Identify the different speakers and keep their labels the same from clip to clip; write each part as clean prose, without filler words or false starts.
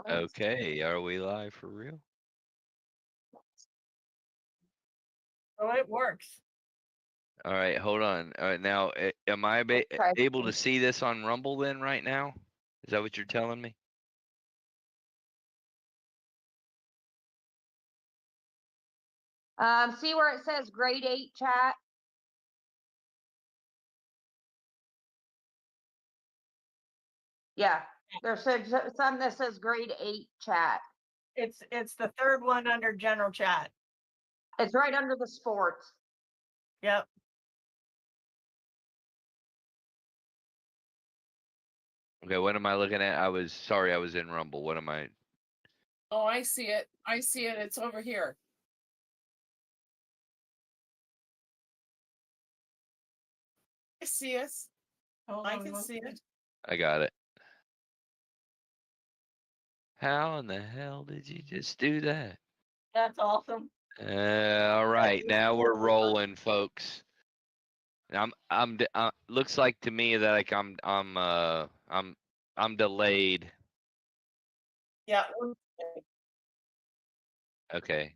Speaker 1: Okay, are we live for real?
Speaker 2: Oh, it works.
Speaker 1: All right, hold on. All right, now, am I
Speaker 3: Try
Speaker 1: able to see this on Rumble then right now? Is that what you're telling me?
Speaker 3: See where it says grade 8 chat? Yeah, there's some that says grade 8 chat.
Speaker 2: It's the third one under general chat.
Speaker 3: It's right under the sports.
Speaker 2: Yep.
Speaker 1: Okay, what am I looking at? I was in Rumble. What am I?
Speaker 4: Oh, I see it. I see it. It's over here. I see us. I can see it.
Speaker 1: I got it. How in the hell did you just do that?
Speaker 2: That's awesome.
Speaker 1: All right, now we're rolling, folks. Looks like to me that like I'm delayed.
Speaker 2: Yeah.
Speaker 1: Okay.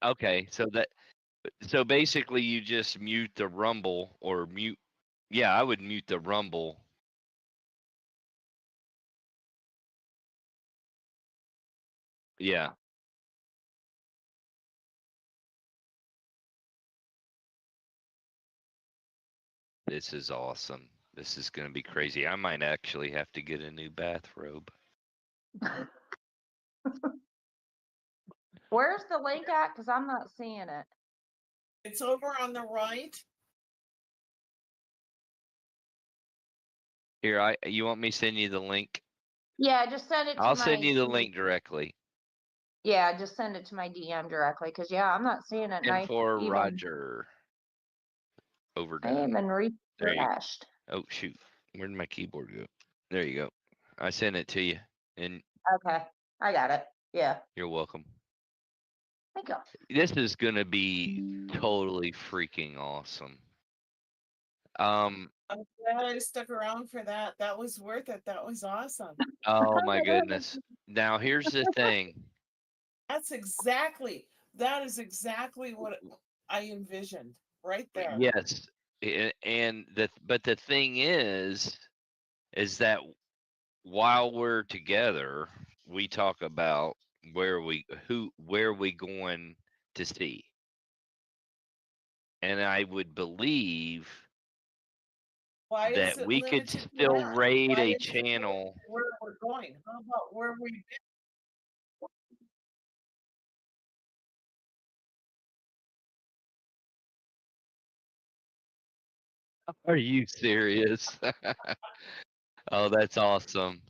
Speaker 1: Okay, so basically you just mute the Rumble or mute. Yeah, I would mute the Rumble. Yeah. This is awesome. This is going to be crazy. I might actually have to get a new bathrobe.
Speaker 3: Where's the link at? Because I'm not seeing it.
Speaker 4: It's over on the right.
Speaker 1: Here, you want me to send you the link?
Speaker 3: Yeah, just send it to
Speaker 1: I'll send you the link directly.
Speaker 3: Yeah, just send it to my DM directly. Because, yeah, I'm not seeing it.
Speaker 1: And for Roger. Overdone.
Speaker 3: I even refreshed.
Speaker 1: Oh, shoot. Where did my keyboard go? There you go. I sent it to you. And
Speaker 3: Okay, I got it. Yeah.
Speaker 1: you're welcome.
Speaker 3: Thank you.
Speaker 1: This is going to be totally freaking awesome.
Speaker 4: I'm glad I stuck around for that. That was worth it. That was awesome.
Speaker 1: Oh my goodness. Now here's the thing.
Speaker 4: That is exactly what I envisioned right there.
Speaker 1: Yes. But the thing is that while we're together, we talk about where we going to see. And I would believe that we could still raid a channel.
Speaker 4: Where we're going? How about where we've been?
Speaker 1: Are you serious? Oh, that's awesome.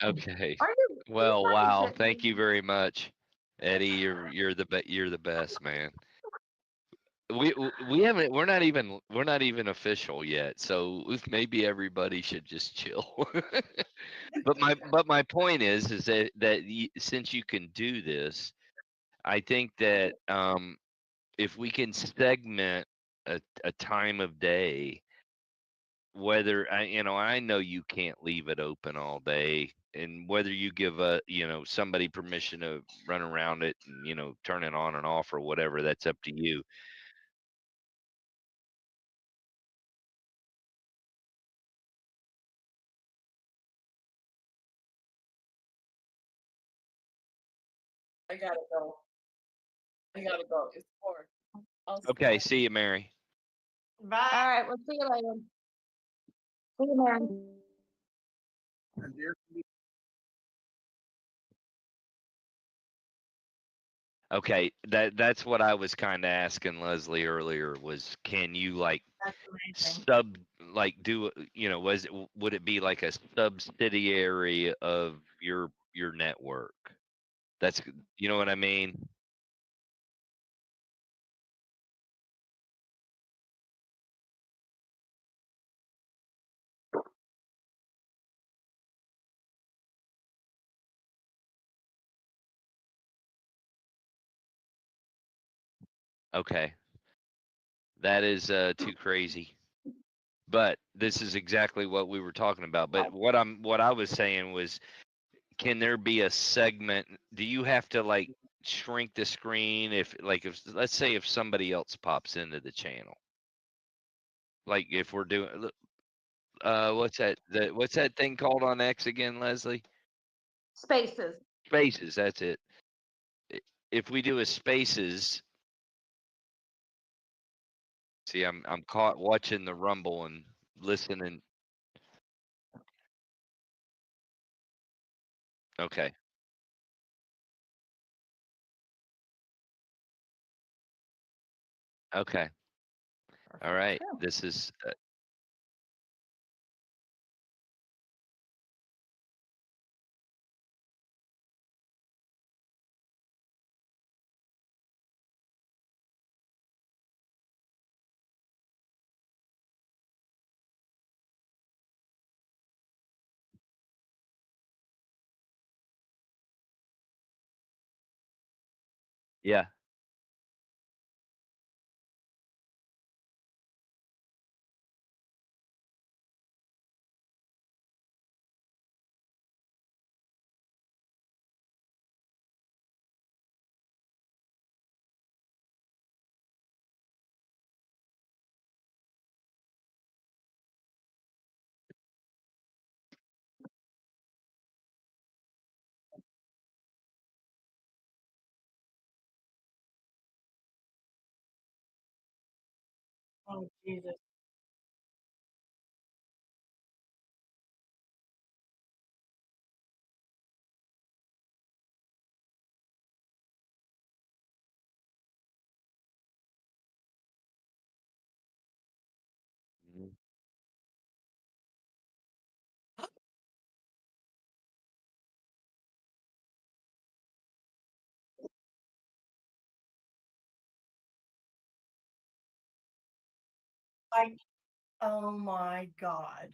Speaker 1: Okay. Well, wow. Thank you very much, Eddie. You're the best, man. We're not even official yet, so maybe everybody should just chill. but my point is that since you can do this, I think that if we can segment a time of day, whether I know you can't leave it open all day, and whether you give somebody permission to run around it and turn it on and off or whatever, that's up to you.
Speaker 4: I gotta go. It's 4.
Speaker 1: Okay, see you, Mary.
Speaker 2: Bye.
Speaker 3: All right, we'll see you later. See you, Mary.
Speaker 1: Okay, that's what I was kind of asking Leslie earlier, was can you like do would it be like a subsidiary of your network? That's you know what I mean? Okay. That is too crazy. But this is exactly what we were talking about. But what I was saying was, can there be a segment? Do you have to like shrink the screen if let's say if somebody else pops into the channel? Like if we're doing what's that thing called on X again, Leslie?
Speaker 3: Spaces.
Speaker 1: Spaces, that's it. If we do a spaces, see, I'm caught watching the rumble and listening. Okay. Okay. All right.
Speaker 3: True.
Speaker 1: This is yeah.
Speaker 2: Oh, Jesus.
Speaker 1: Mhm.
Speaker 2: I oh my God.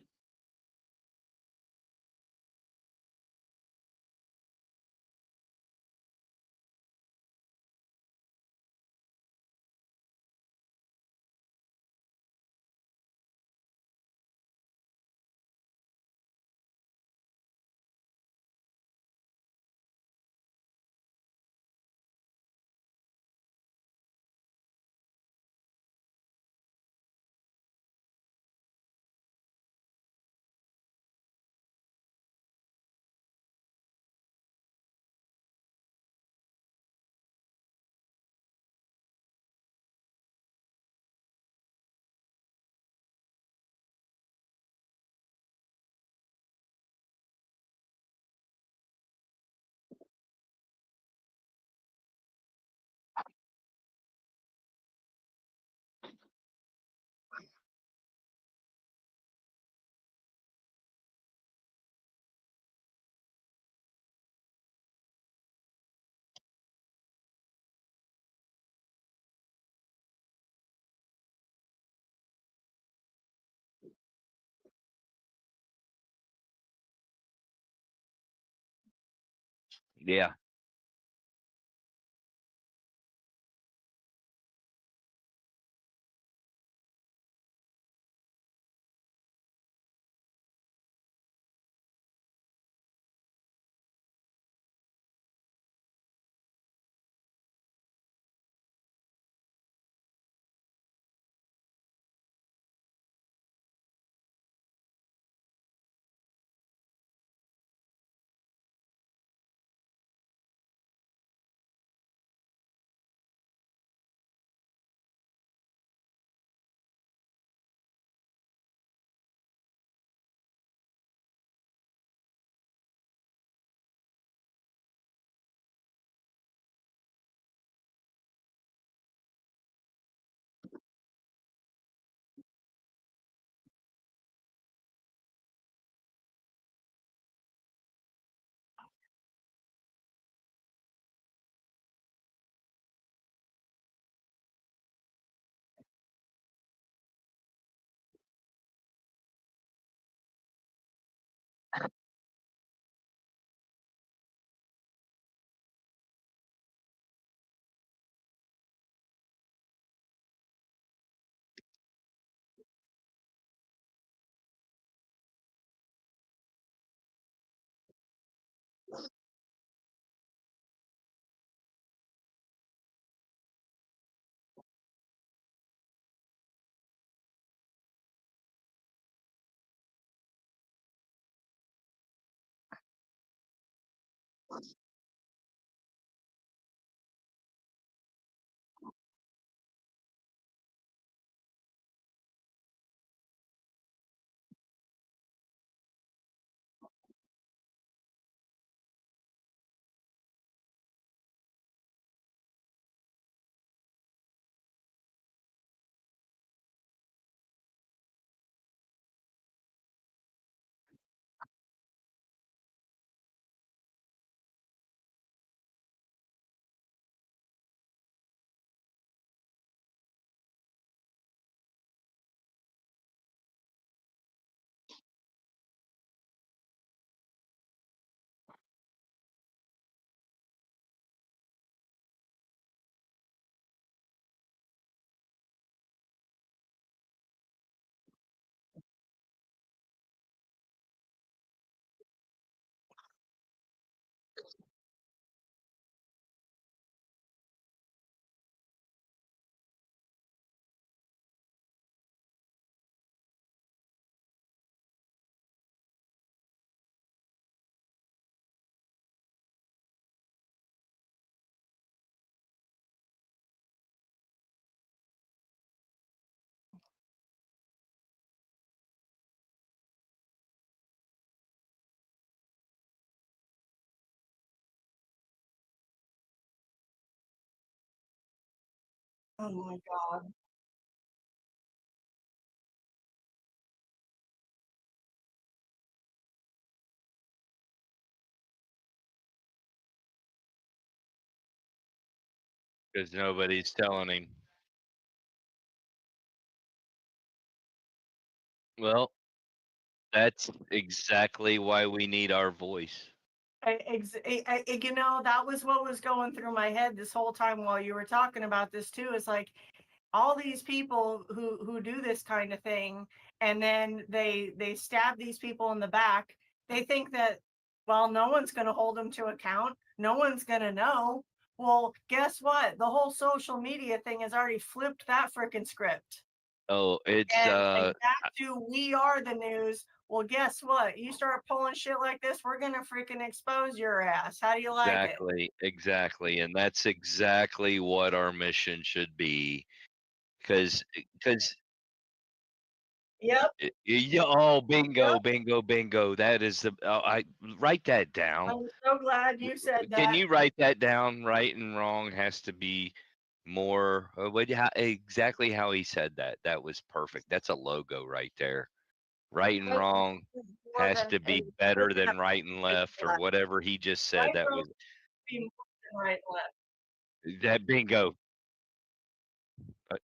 Speaker 1: Yeah.
Speaker 2: Oh my god.
Speaker 1: Because nobody's telling him. Well, that's exactly why we need our voice.
Speaker 2: You know, that was what was going through my head this whole time while you were talking about this too. Is like all these people who do this kind of thing, and then they stab these people in the back. They think that, well, no one's going to hold them to account. No one's going to know. Well, guess what? The whole social media thing has already flipped that freaking script.
Speaker 1: Oh, it's
Speaker 2: And back to we are the news. Well, guess what? You start pulling shit like this, we're gonna freaking expose your ass. How do you like it?
Speaker 1: exactly, and that's exactly what our mission should be. Because
Speaker 2: Yep,
Speaker 1: yeah, oh,
Speaker 2: yep.
Speaker 1: bingo. That is the I write that down.
Speaker 2: I'm so glad you said
Speaker 1: Can
Speaker 2: that.
Speaker 1: you write that down? Right and wrong has to be more. Exactly how he said that. That was perfect. That's a logo right there. Right and
Speaker 2: Right
Speaker 1: wrong
Speaker 2: is more
Speaker 1: has
Speaker 2: than
Speaker 1: to
Speaker 2: and
Speaker 1: be
Speaker 2: right
Speaker 1: better
Speaker 2: to have
Speaker 1: than right and
Speaker 2: right
Speaker 1: left,
Speaker 2: and
Speaker 1: or
Speaker 2: left.
Speaker 1: whatever he just said.
Speaker 2: Right
Speaker 1: That
Speaker 2: wrong
Speaker 1: was
Speaker 2: be more than right and left.
Speaker 1: that bingo. Uh,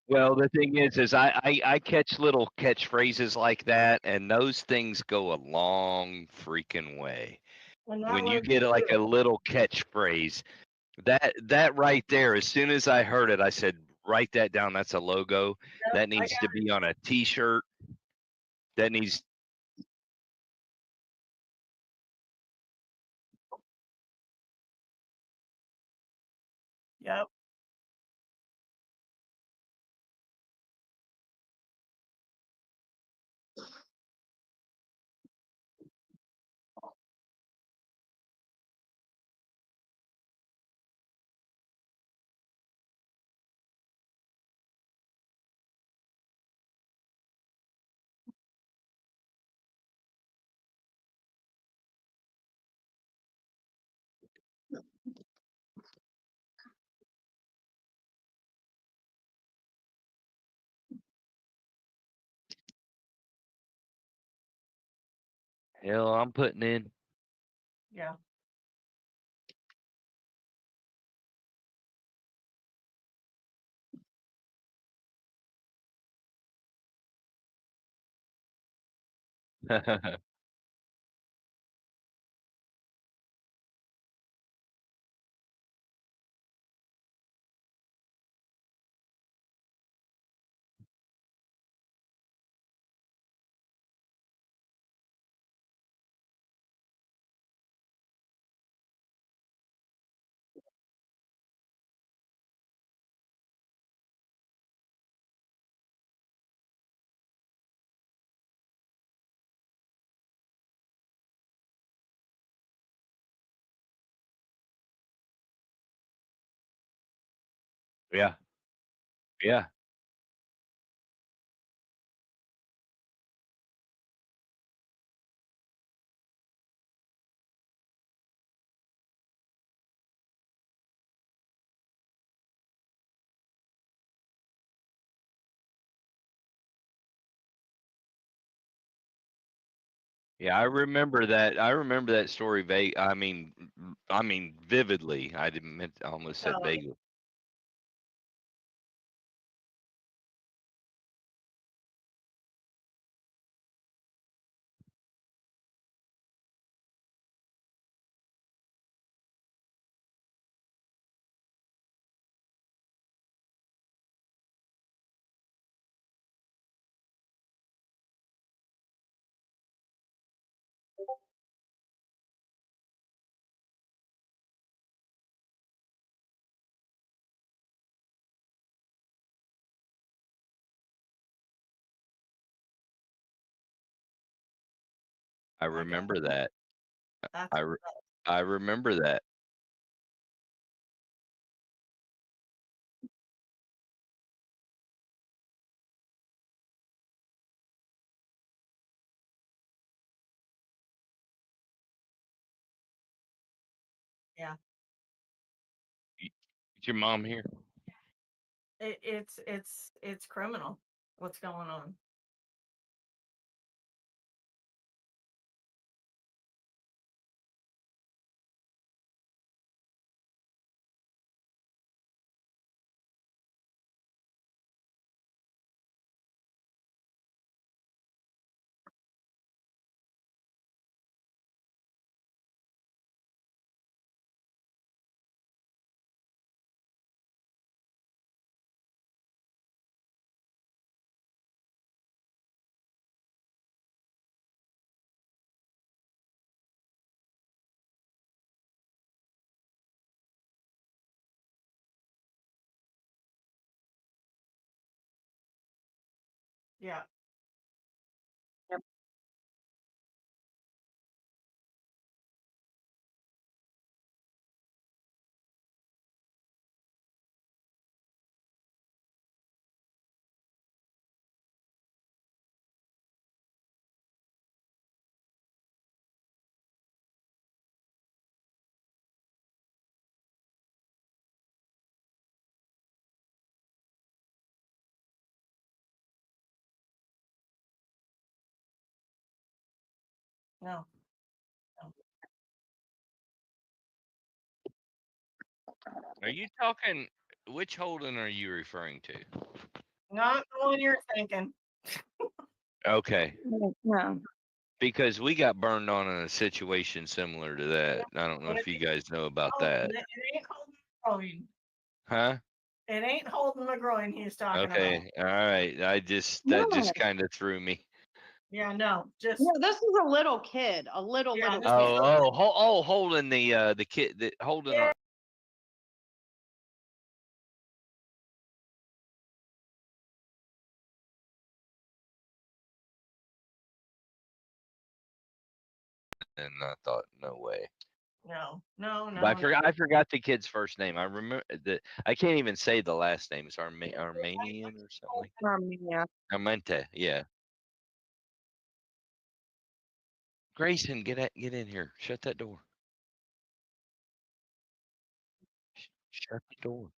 Speaker 1: Well, the thing is I catch little catchphrases like that, and those things go a long freaking way.
Speaker 2: And that
Speaker 1: When you
Speaker 2: was
Speaker 1: get like a
Speaker 2: true.
Speaker 1: little catchphrase, that right there, as soon as I heard it, I said, write that down. That's a logo.
Speaker 2: Yep,
Speaker 1: That
Speaker 2: I
Speaker 1: needs to
Speaker 2: got
Speaker 1: be on a t-shirt. That needs
Speaker 2: yep.
Speaker 1: hell, I'm putting in.
Speaker 2: Yeah.
Speaker 1: Yeah. Yeah. Yeah, I remember that story I mean vividly. I didn't meant I almost said
Speaker 2: Oh,
Speaker 1: vaguely. I
Speaker 2: okay.
Speaker 1: remember that.
Speaker 2: That's
Speaker 1: I re I remember that.
Speaker 2: yeah.
Speaker 1: Y Is your mom here?
Speaker 2: It's criminal what's going on. Yeah.
Speaker 3: Yep.
Speaker 2: No. No.
Speaker 1: Are you talking which Holden are you referring to?
Speaker 2: Not the one you're thinking.
Speaker 1: Okay.
Speaker 3: No.
Speaker 1: Because we got burned on in a situation similar to that. I don't know
Speaker 2: But
Speaker 1: if you guys know about
Speaker 2: oh,
Speaker 1: that.
Speaker 2: it ain't Holden McGroin.
Speaker 1: Huh?
Speaker 2: It ain't Holden McGroin he's talking about.
Speaker 1: Okay. All right. That
Speaker 3: No.
Speaker 1: just kind of threw me.
Speaker 2: Yeah, no, just
Speaker 3: No, this is a little kid, a little
Speaker 2: yeah,
Speaker 3: little
Speaker 2: this is
Speaker 3: kid.
Speaker 1: Holding the kid that holding
Speaker 2: yeah,
Speaker 1: our and I thought no way.
Speaker 2: no, no,
Speaker 1: But
Speaker 2: no, no.
Speaker 1: I forgot the kid's first name. I remember the I can't even say the last name. It's Armenian or something like
Speaker 3: Yeah.
Speaker 1: Armente. Yeah. Grayson, get in here. Shut that door. Shut the door.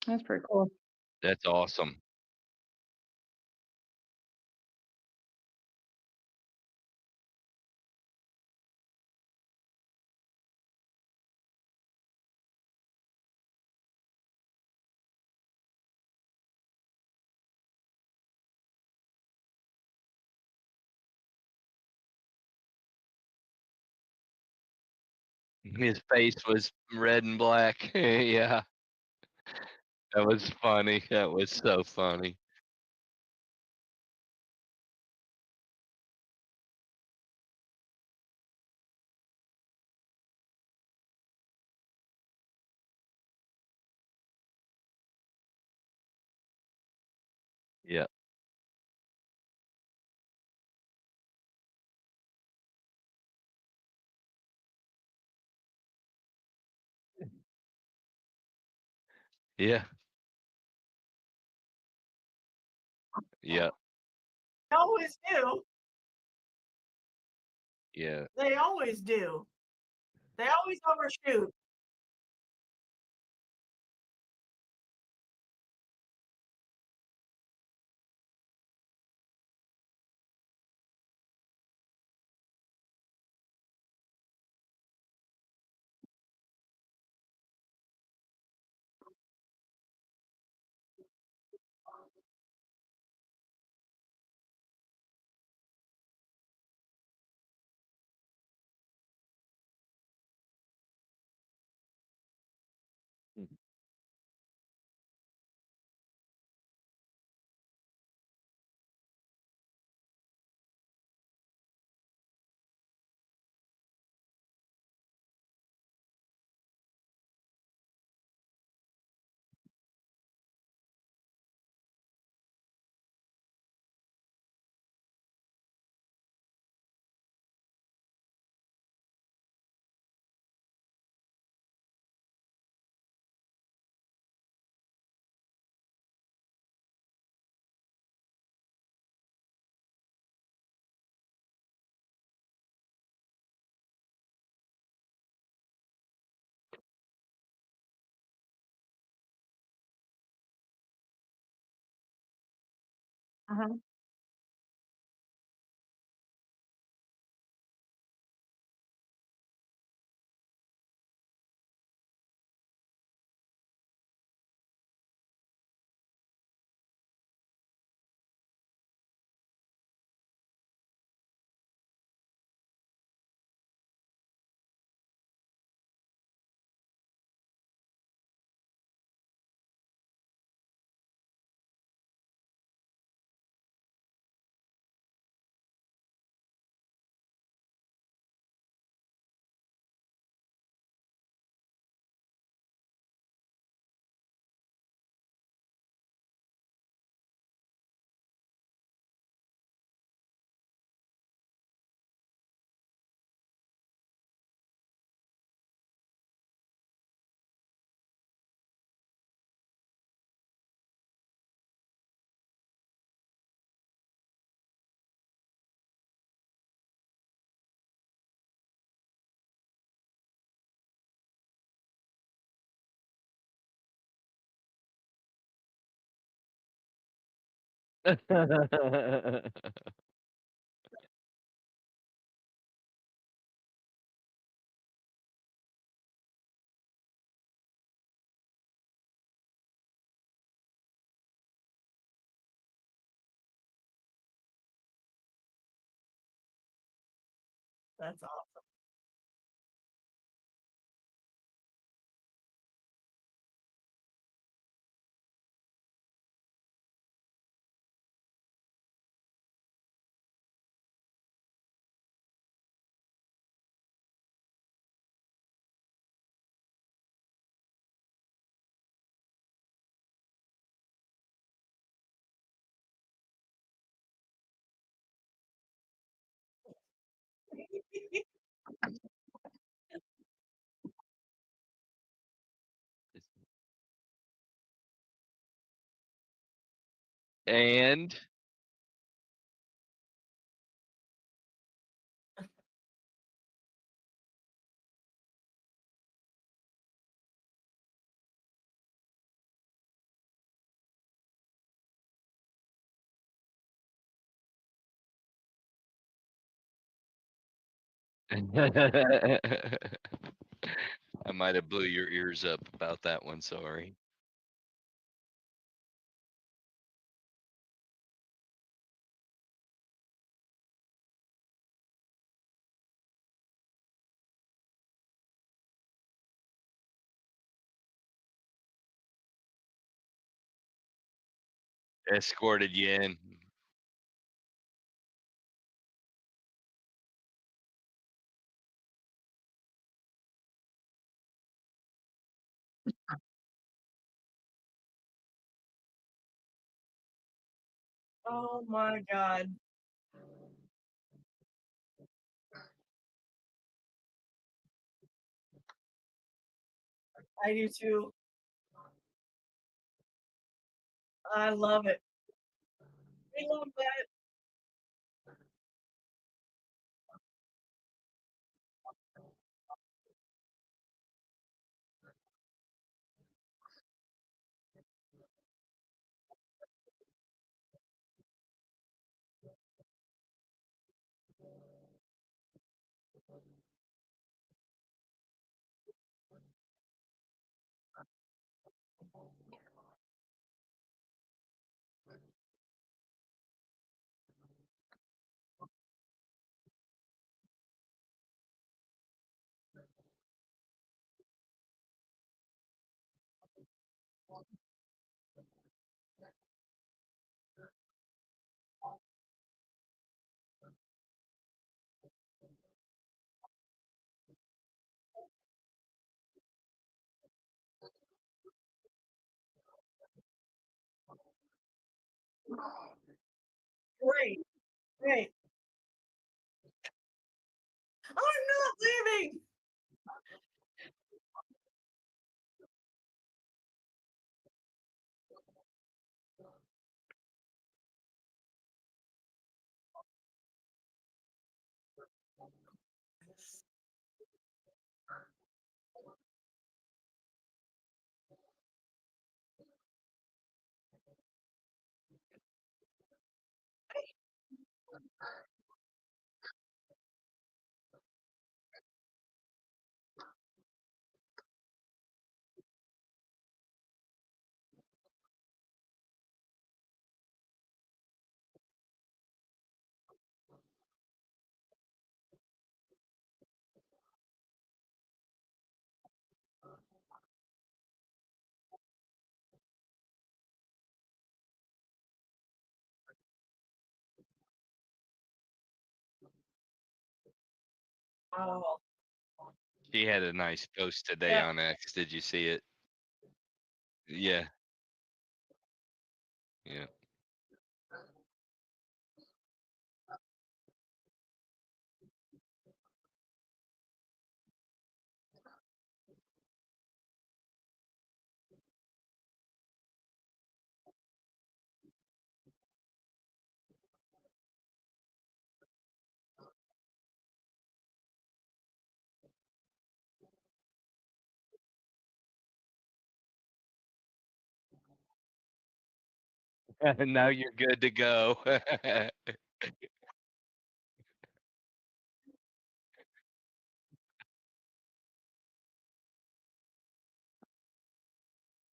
Speaker 3: That's pretty cool.
Speaker 1: That's awesome. His face was red and black. Yeah. That was funny. That was so funny. Yeah. Yeah. Yeah.
Speaker 2: They always do.
Speaker 1: Yeah.
Speaker 2: They always do. They always overshoot. Mhm. That's awesome.
Speaker 1: And I might have blew your ears up about that one, sorry. Escorted you in.
Speaker 2: Oh my God. I do too. I love it. We love that. Great, great. I'm not leaving. Oh,
Speaker 1: She had a nice post today
Speaker 2: yeah.
Speaker 1: on X. Did you see it? Yeah, yeah. Now you're good to go.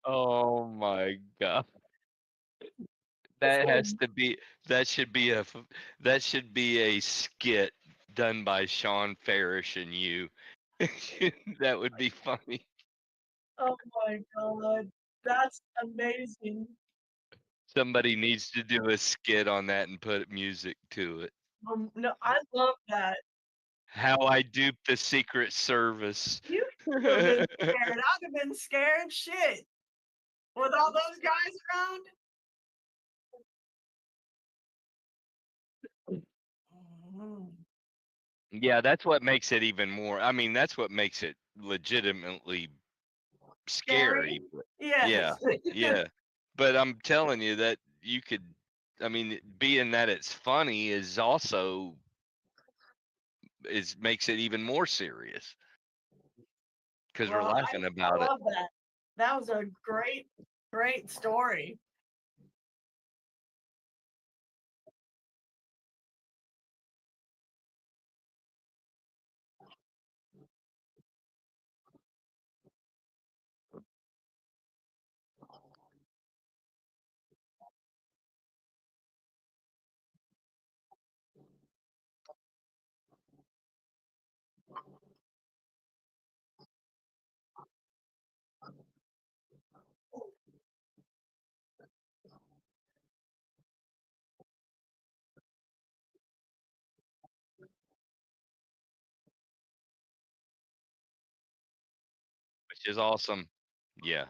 Speaker 1: Oh my god. That has to be that should be that should be a skit done by Sean Farish and you. That would be funny.
Speaker 2: Oh my god. That's amazing.
Speaker 1: Somebody needs to do a skit on that and put music to it.
Speaker 2: No, I love that.
Speaker 1: How I duped the Secret Service.
Speaker 2: You should have been scared. I'd have been scared shit. With all those guys around. Mhm.
Speaker 1: Yeah, that's what makes it even more. I mean, that's what makes it legitimately
Speaker 2: Scary?
Speaker 1: scary. Yeah,
Speaker 2: Yes.
Speaker 1: yeah. But I'm telling you that you could. I mean, being that it's funny is also is makes it even more serious because we're
Speaker 2: Well,
Speaker 1: laughing
Speaker 2: I
Speaker 1: about it.
Speaker 2: love that. That was a great, great story.
Speaker 1: Which is awesome. Yeah.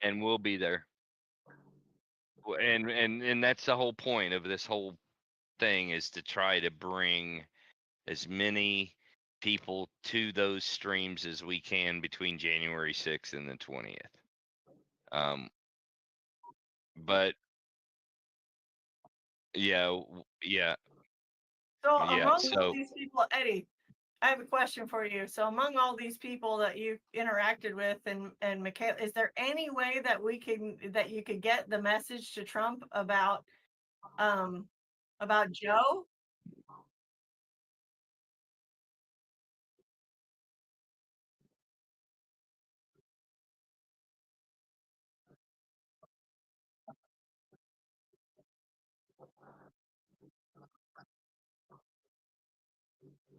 Speaker 1: and we'll be there. And that's the whole point of this whole thing, is to try to bring as many people to those streams as we can between January 6th and the 20th. But yeah, yeah,
Speaker 2: So
Speaker 1: yeah.
Speaker 2: among all
Speaker 1: So
Speaker 2: these people, Eddie, I have a question for you. So among all these people that you interacted with and Michaela, is there any way that you could get the message to Trump about Joe?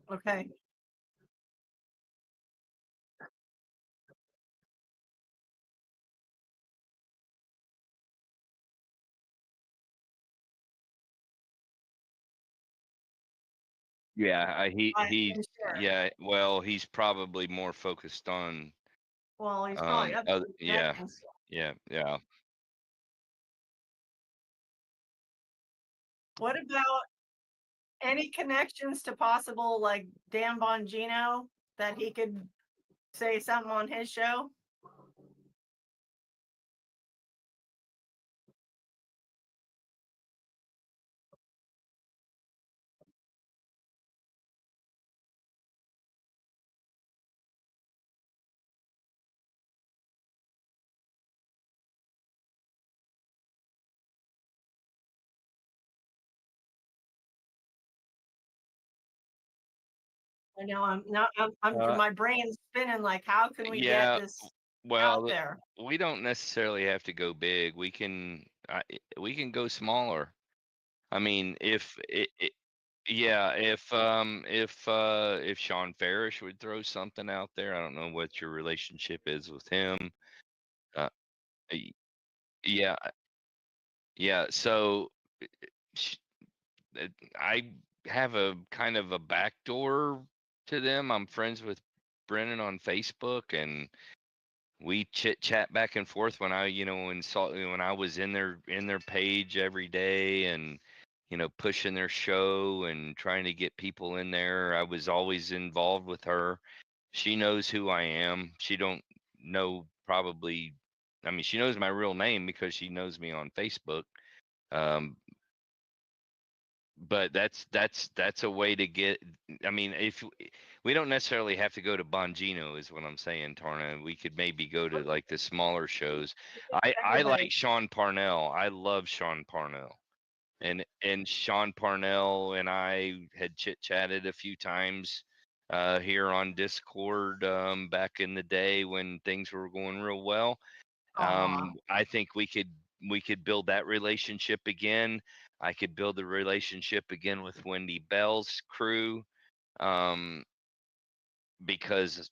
Speaker 2: Okay.
Speaker 1: yeah, he's
Speaker 2: I'm sure.
Speaker 1: yeah. Well, he's probably more focused on
Speaker 2: Well, he's probably up to his neck
Speaker 1: yeah,
Speaker 2: and stuff.
Speaker 1: yeah.
Speaker 2: What about any connections to possible like Dan Bongino that he could say something on his show? I know I'm not.
Speaker 1: Uh,
Speaker 2: My brain's spinning. Like, how can we get
Speaker 1: yeah.
Speaker 2: this out
Speaker 1: Well,
Speaker 2: there?
Speaker 1: we don't necessarily have to go big. We can go smaller. I mean, yeah, if Sean Farish would throw something out there, I don't know what your relationship is with him. Uh, y- yeah, yeah. So sh- I have a kind of a backdoor to them. I'm friends with Brennan on Facebook, and we chit chat back and forth when when I was in their page every day, and pushing their show and trying to get people in there. I was always involved with her. She knows who I am. She don't know probably. I mean, she knows my real name because she knows me on Facebook. Um, but that's a way to get. I mean, if we don't necessarily have to go to Bongino, is what I'm saying, Tarna. We could maybe go to like the smaller shows. I like
Speaker 2: Everybody.
Speaker 1: Sean Parnell. I love Sean Parnell. And Sean Parnell and I had chit chatted a few times here on Discord back in the day when things were going real well.
Speaker 2: Aw.
Speaker 1: I think we could build that relationship again. I could build the relationship again with Wendy Bell's crew, um, because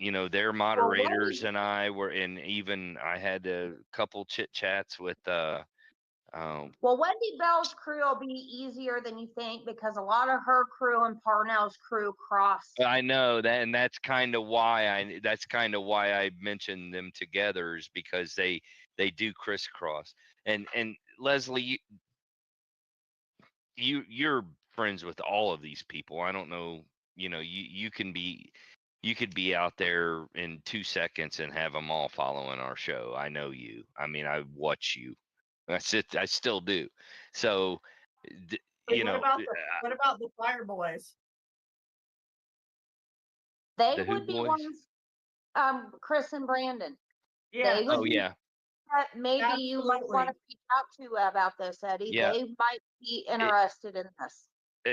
Speaker 1: their
Speaker 3: Well,
Speaker 1: moderators
Speaker 3: Wendy,
Speaker 1: and I were in. Even I had a couple chit chats with um,
Speaker 3: well, Wendy Bell's crew will be easier than you think because a lot of her crew and Parnell's crew cross.
Speaker 1: I know that, and that's kind of why I mentioned them together, is because they do crisscross. And Leslie, you're friends with all of these people. I don't know, you could be out there in 2 seconds and have them all following our show. I know you. I mean, I watch you. That's it. I still do. So, d-
Speaker 2: But
Speaker 1: you know,
Speaker 2: what about the Fire Boys?
Speaker 3: They
Speaker 1: the Who
Speaker 3: would be
Speaker 1: Boys.
Speaker 3: ones, Chris and Brandon.
Speaker 2: Yeah.
Speaker 3: They would
Speaker 1: Oh
Speaker 3: be
Speaker 1: yeah,
Speaker 3: that maybe you might want
Speaker 2: Absolutely.
Speaker 3: to reach out to about this, Eddie.
Speaker 1: yeah.
Speaker 3: They might be
Speaker 1: It,
Speaker 3: interested in this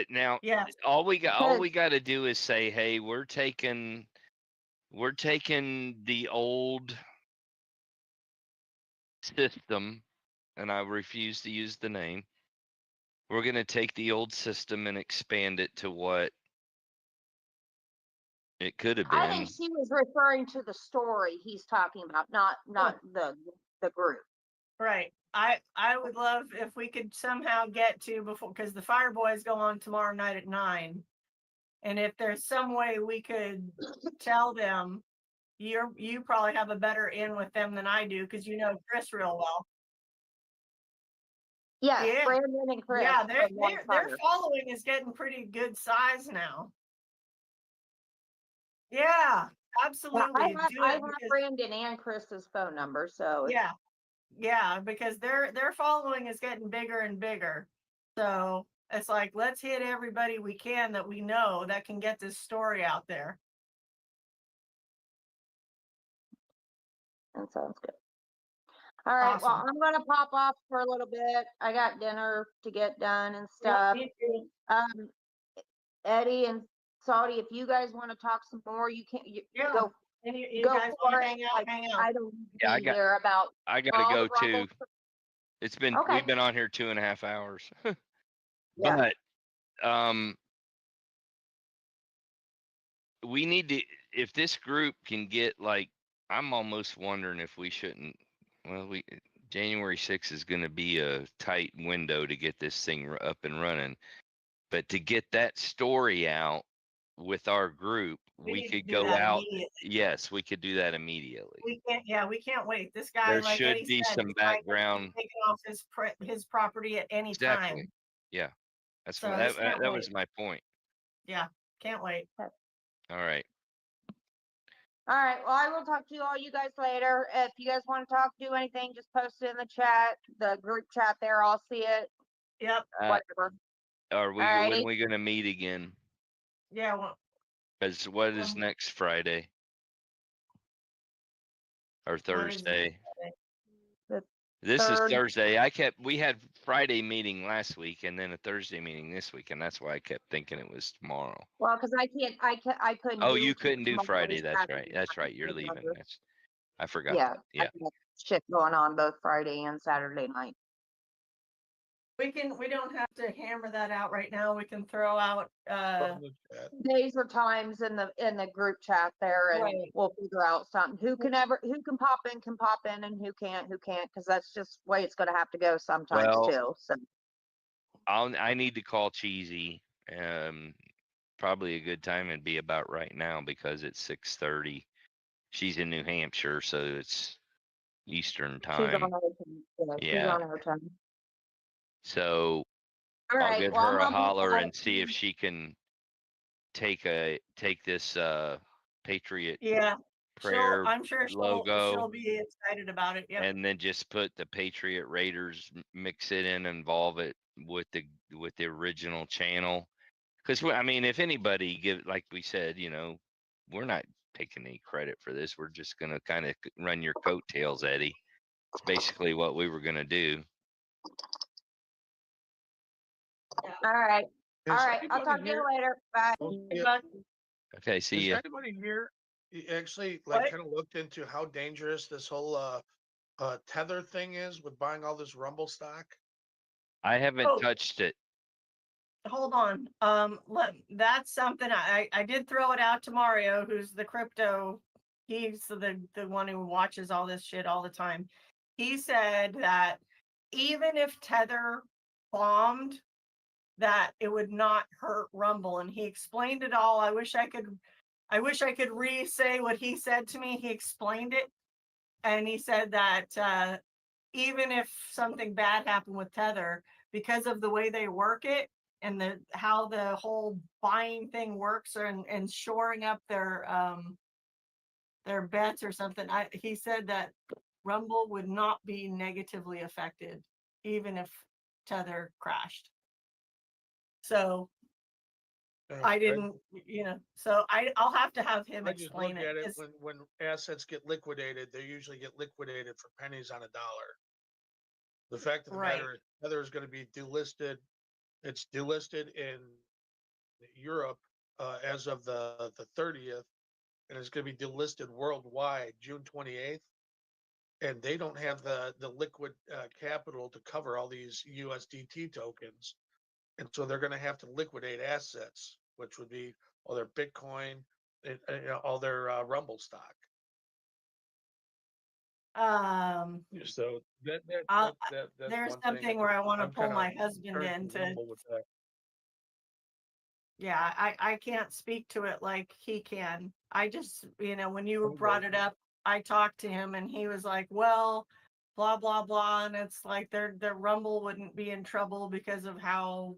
Speaker 1: now
Speaker 2: Yes.
Speaker 1: all
Speaker 3: because
Speaker 1: we got to do is say, hey, we're taking the old system, and I refuse to use the name. We're going to take the old system and expand it to what it could have
Speaker 3: I think
Speaker 1: been.
Speaker 3: she was referring to the story he's talking about, not the group.
Speaker 2: Right. I would love if we could somehow get to before, because the Fire Boys go on tomorrow night at 9. And if there's some way we could tell them, you probably have a better in with them than I do because you know Chris real well.
Speaker 3: Yes,
Speaker 2: Yeah.
Speaker 3: Brandon and Chris.
Speaker 2: Yeah,
Speaker 3: from One
Speaker 2: their
Speaker 3: Fire.
Speaker 2: following is getting pretty good size now. Yeah,
Speaker 3: Yeah,
Speaker 2: absolutely.
Speaker 3: I
Speaker 2: Do
Speaker 3: have
Speaker 2: it because
Speaker 3: Brandon and Chris's phone number, so
Speaker 2: yeah, because their following is getting bigger and bigger. So it's like let's hit everybody we can that we know that can get this story out there.
Speaker 3: that sounds good. All right, well,
Speaker 2: Awesome.
Speaker 3: I'm gonna pop off for a little bit. I got dinner to get done and stuff.
Speaker 2: Me too.
Speaker 3: Eddie and Saudi, if you guys want to talk some more, you can
Speaker 2: Yeah.
Speaker 3: go
Speaker 2: And you
Speaker 3: go
Speaker 2: guys
Speaker 3: for
Speaker 2: want to
Speaker 3: it.
Speaker 2: hang out?
Speaker 3: Like,
Speaker 2: Hang out.
Speaker 3: I don't need
Speaker 1: Yeah,
Speaker 3: to be here about
Speaker 1: I gotta
Speaker 3: all
Speaker 1: go
Speaker 3: the rumble.
Speaker 1: too.
Speaker 3: Okay.
Speaker 1: We've been on here 2.5 hours.
Speaker 3: Yeah.
Speaker 1: But we need to, if this group can get like, I'm almost wondering if we shouldn't, well, January 6th is going to be a tight window to get this thing up and running. But to get that story out with our group,
Speaker 2: We
Speaker 1: we
Speaker 2: need to
Speaker 1: could
Speaker 2: do
Speaker 1: go
Speaker 2: that
Speaker 1: out.
Speaker 2: immediately.
Speaker 1: Yes, we could do that immediately.
Speaker 2: We can't wait. This guy,
Speaker 1: There
Speaker 2: like
Speaker 1: should
Speaker 2: Eddie
Speaker 1: be
Speaker 2: said,
Speaker 1: some
Speaker 2: this guy can be
Speaker 1: background.
Speaker 2: taken off his property at any
Speaker 1: Exactly.
Speaker 2: time.
Speaker 1: Yeah. That's
Speaker 2: So
Speaker 1: what
Speaker 2: just can't
Speaker 1: that
Speaker 2: wait.
Speaker 1: was my point.
Speaker 2: Yeah, can't wait.
Speaker 1: All right.
Speaker 3: All right. Well, I will talk to all you guys later. If you guys want to talk, do anything, just post it in the chat, the group chat there. I'll see it.
Speaker 2: Yep.
Speaker 3: Whatever.
Speaker 1: When
Speaker 3: Alrighty.
Speaker 1: are we going to meet again?
Speaker 2: Yeah. Well,
Speaker 1: Because what is next Friday or
Speaker 2: what is
Speaker 1: Thursday?
Speaker 3: The
Speaker 1: This is
Speaker 3: third.
Speaker 1: Thursday. We had Friday meeting last week and then a Thursday meeting this week, and that's why I kept thinking it was tomorrow.
Speaker 3: Well, because I couldn't.
Speaker 1: Oh,
Speaker 3: do
Speaker 1: you couldn't do
Speaker 3: tomorrow,
Speaker 1: Friday. That's
Speaker 3: Saturday,
Speaker 1: right. That's right. You're
Speaker 3: Sunday.
Speaker 1: leaving. I forgot
Speaker 3: Yeah.
Speaker 1: that. Yeah.
Speaker 3: I got shit going on both Friday and Saturday night.
Speaker 2: we don't have to hammer that out right now. We can throw out
Speaker 3: Days or times in the group chat there, and
Speaker 2: Right.
Speaker 3: we'll figure out something. Who can pop in, and who can't, because that's just the way it's going to have to go sometimes
Speaker 1: Well,
Speaker 3: too. So
Speaker 1: I need to call Cheesy. Probably a good time would be about right now because it's 6:30. She's in New Hampshire, so it's Eastern
Speaker 3: she's on
Speaker 1: time.
Speaker 3: her time. Yeah, she's
Speaker 1: Yeah.
Speaker 3: on her time.
Speaker 1: So
Speaker 3: All
Speaker 1: I'll
Speaker 3: right.
Speaker 1: give
Speaker 3: Well,
Speaker 1: her a
Speaker 3: I'm gonna
Speaker 1: holler and see if she can take this Patriot
Speaker 2: yeah.
Speaker 1: prayer
Speaker 2: I'm sure
Speaker 1: logo
Speaker 2: she'll be excited about it. Yeah.
Speaker 1: and then just put the Patriot Raiders, mix it in, involve it with the original channel. Because I mean, if anybody like we said, we're not taking any credit for this. We're just gonna kind of run your coattails, Eddie. It's basically what we were gonna do.
Speaker 3: All right.
Speaker 5: Is
Speaker 3: All right. I'll
Speaker 5: anybody
Speaker 3: talk to you
Speaker 5: here-
Speaker 3: later. Bye.
Speaker 5: Yeah.
Speaker 1: Okay, see
Speaker 5: Is
Speaker 1: ya.
Speaker 5: anybody here actually
Speaker 2: What?
Speaker 5: kind of looked into how dangerous this whole tether thing is with buying all this Rumble stock?
Speaker 1: I haven't
Speaker 2: Oh.
Speaker 1: touched it.
Speaker 2: Hold on. That's something I did throw it out to Mario, who's the crypto. He's the one who watches all this shit all the time. He said that even if Tether bombed, that it would not hurt Rumble, and he explained it all. I wish I could re-say what he said to me. He explained it, and he said that even if something bad happened with Tether, because of the way they work it and how the whole buying thing works and shoring up their bets or something, he said that Rumble would not be negatively affected even if Tether crashed. So I didn't, so I'll have to have him
Speaker 5: I just
Speaker 2: explain
Speaker 5: look at it
Speaker 2: 'cause-
Speaker 5: when assets get liquidated, they usually get liquidated for pennies on a dollar. The fact of the
Speaker 2: Right.
Speaker 5: matter is, Tether is going to be delisted. It's delisted in Europe as of the 30th, and it's going to be delisted worldwide June 28th. And they don't have the liquid capital to cover all these USDT tokens, and so they're going to have to liquidate assets, which would be all their Bitcoin, and, all their Rumble stock. So that's
Speaker 2: there's
Speaker 5: one
Speaker 2: something
Speaker 5: thing.
Speaker 2: where I want to
Speaker 5: I'm
Speaker 2: pull
Speaker 5: kinda
Speaker 2: my husband
Speaker 5: turned
Speaker 2: in
Speaker 5: to
Speaker 2: to,
Speaker 5: Rumble with that.
Speaker 2: Yeah, I can't speak to it like he can. I just, when you
Speaker 5: Okay.
Speaker 2: brought it up, I talked to him and he was like, well, blah blah blah, and it's like their Rumble wouldn't be in trouble because of how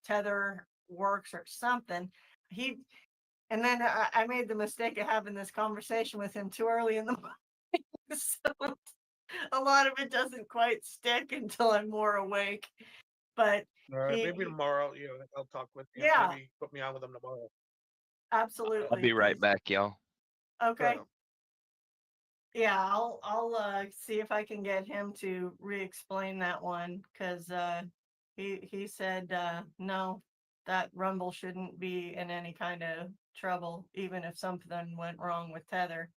Speaker 2: Tether works or something. He and then I made the mistake of having this conversation with him too early in the morning. So a lot of it doesn't quite stick until I'm more awake. But
Speaker 5: All right, maybe
Speaker 2: he
Speaker 5: tomorrow, I'll talk with him.
Speaker 2: yeah,
Speaker 5: Maybe put me on with him tomorrow.
Speaker 1: I'll
Speaker 2: absolutely.
Speaker 1: be right back, y'all.
Speaker 2: Okay.
Speaker 5: Sure.
Speaker 2: Yeah, I'll see if I can get him to re-explain that one because he said no, that Rumble shouldn't be in any kind of trouble, even if something went wrong with Tether.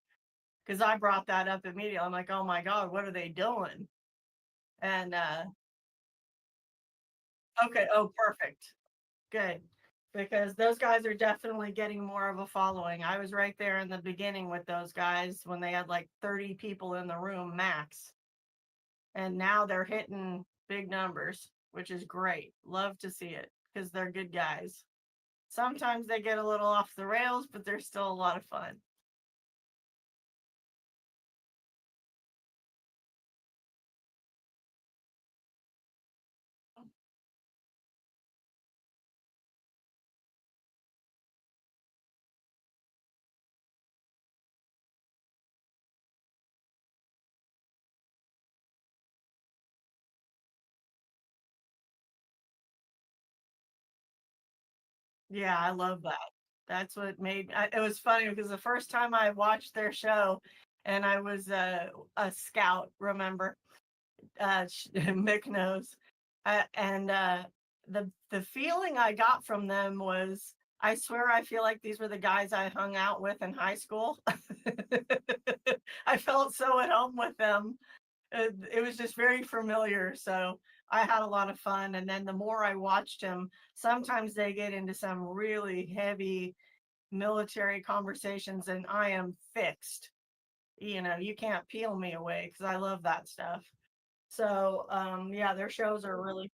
Speaker 2: Because I brought that up immediately. I'm like, oh my God, what are they doing? And okay, oh perfect. Good. Because those guys are definitely getting more of a following. I was right there in the beginning with those guys when they had like 30 people in the room max. And now they're hitting big numbers, which is great. Love to see it because they're good guys. Sometimes they get a little off the rails, but they're still a lot of fun. Yeah, I love that. That's what it was funny because the first time I watched their show and I was a scout, remember? Mick knows. And the feeling I got from them was, I swear, I feel like these were the guys I hung out with in high school. I felt so at home with them. It was just very familiar. So I had a lot of fun. And then the more I watched them, sometimes they get into some really heavy military conversations, and I am fixed. You can't peel me away because I love that stuff. So, yeah, their shows are really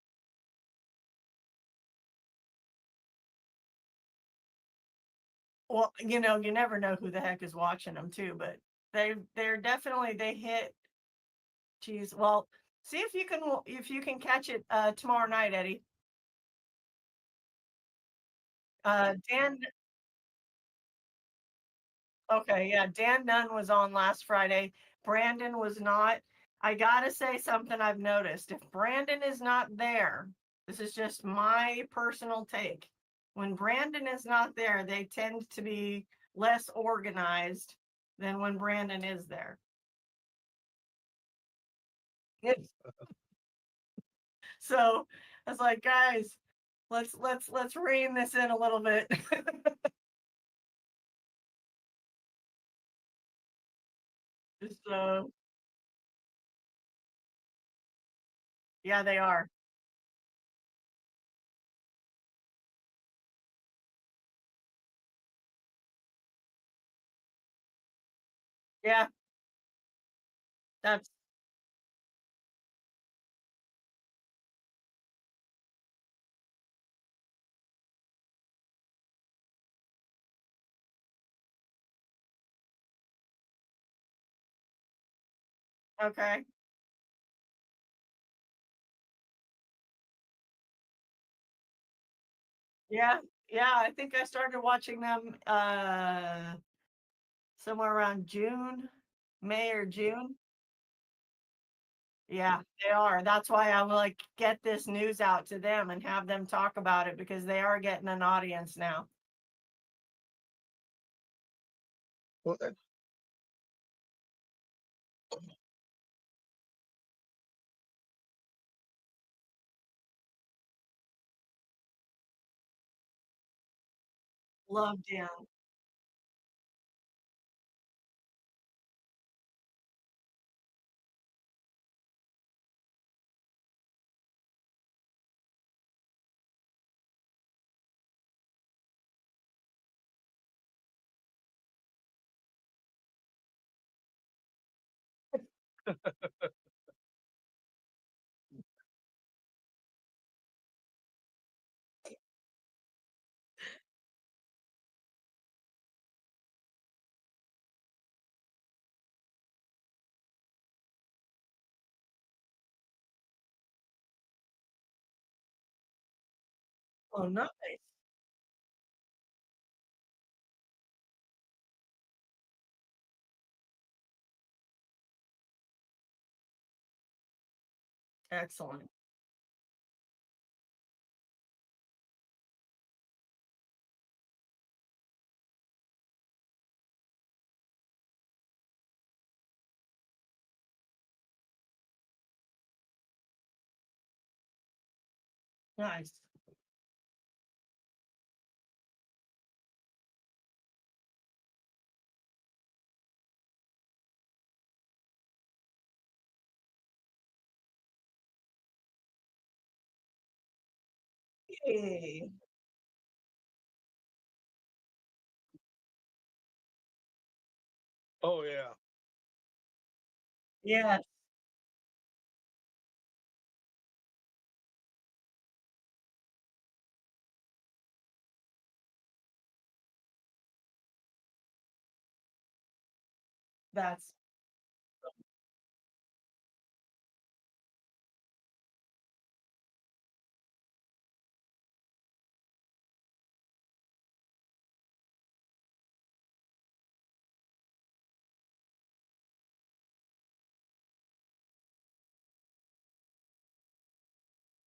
Speaker 2: well, you never know who the heck is watching them too, but they're definitely they hit geez, well, see if you can catch it tomorrow night, Eddie. Dan Okay, yeah, Dan Nunn was on last Friday. Brandon was not. I gotta say something I've noticed. If Brandon is not there, this is just my personal take. When Brandon is not there, they tend to be less organized than when Brandon is there. It's, so I was like, guys, let's rein this in a little bit. So yeah, they are. Yeah, that's okay. Yeah, yeah, I think I started watching them somewhere around June, May or June. Yeah, they are. That's why I will like get this news out to them and have them talk about it because they are getting an audience now.
Speaker 5: Well,
Speaker 2: Love Dan. Oh, nice. Excellent. Nice. Hey.
Speaker 5: Oh yeah.
Speaker 2: Yes, that's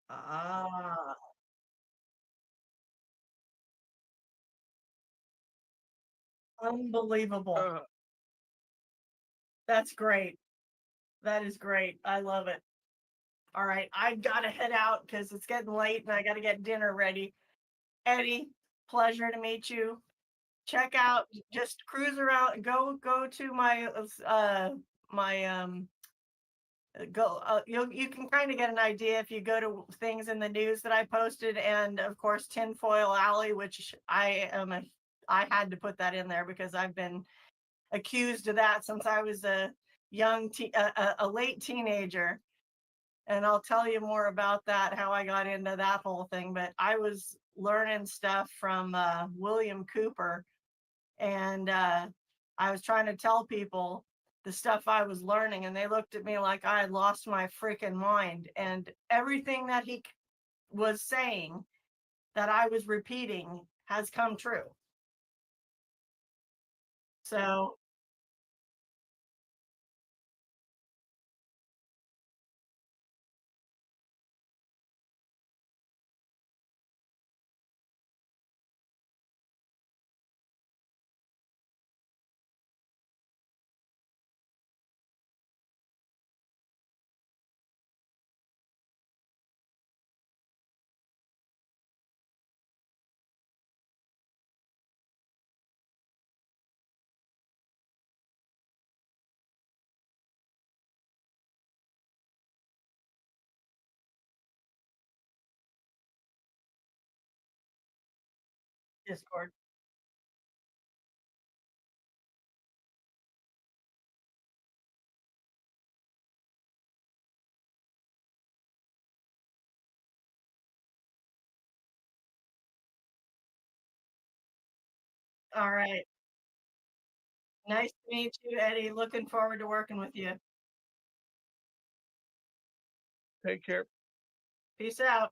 Speaker 2: ah, unbelievable.
Speaker 5: Uh,
Speaker 2: That's great. That is great. I love it. All right, I gotta head out because it's getting late and I gotta get dinner ready. Eddie, pleasure to meet you. Check out, just cruise around, go to my my go you can kind of get an idea if you go to things in the news that I posted, and of course Tinfoil Alley, which I had to put that in there because I've been accused of that since I was a a late teenager, and I'll tell you more about that, how I got into that whole thing. But I was learning stuff from William Cooper, and I was trying to tell people the stuff I was learning, and they looked at me like I had lost my freaking mind. And everything that he was saying that I was repeating has come true. So, Discord. All right. Nice to meet you, Eddie. Looking forward to working with you.
Speaker 5: take care.
Speaker 2: Peace out.